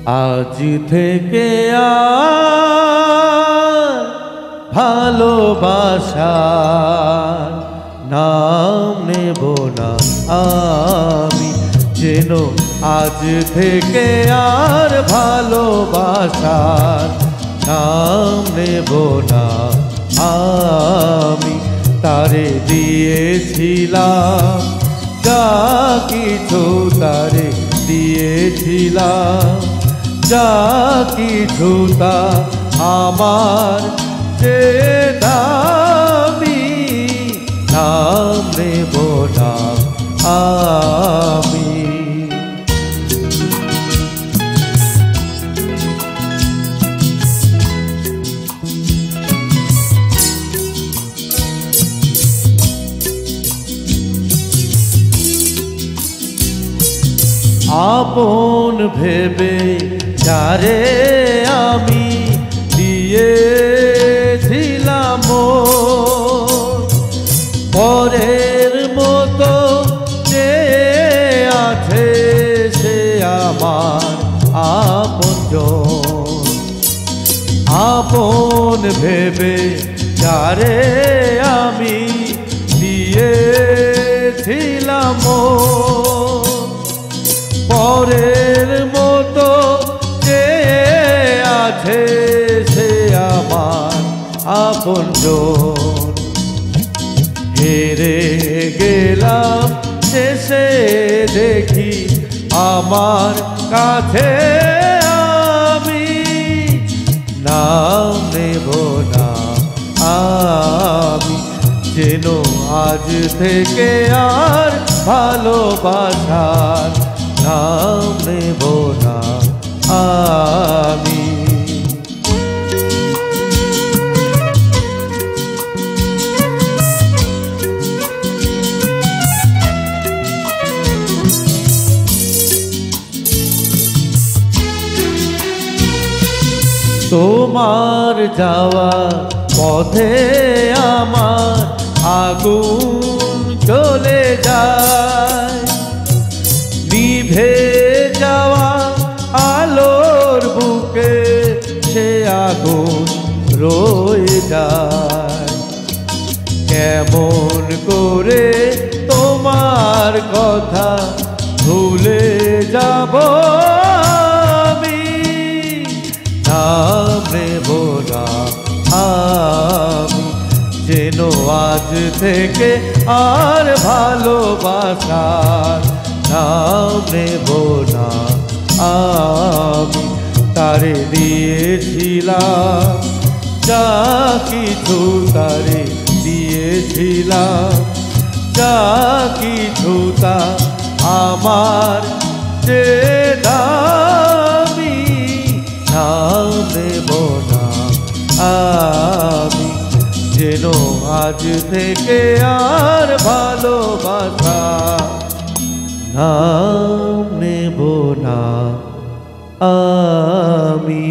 আজ থেকে আর ভালোবাসার নাম নেব না আমি, যেন আজ থেকে আর ভালোবাসার নাম নেব না আমি। তারে দিয়েছিলাম যা কিছু, তারে দিয়েছিলাম যা কিছু, তা আমার যে দামি, নাম নেব না আমি। আপন ভেবে যারে আমি দিয়েছিলাম পরের মতো যে আছে সে আমার আপনজন। আপন ভেবে যারে আমি দিয়েছিলাম পরের মতো যে আছে সে আমার আপনজন। হেরে গেলাম শেষে দেখি আমার কাছে আমি, নাম নেব না আমি, যেন আজ থেকে আর ভালোবাসার নাম নেব না আমি। তোমার যাওয়া পথে আমার আগুন জ্বলে যায়, নিভে যাওয়া আলোর বুকে সে আগুন রয়ে যায়। কেমন করে তোমার কথা ভুলে যাব আমি, নাম নেব না আমি, যেন আজ থেকে আর ভালোবাসার নাম নেব না আমি। তারে দিয়েছিলাম যা কিছু, তারে দিয়েছিলাম যা কিছু, তা আমার যে দামি, নাম নেব না আমি, যেন আজ থেকে আর ভালোবাসা নাম নেব না আমি।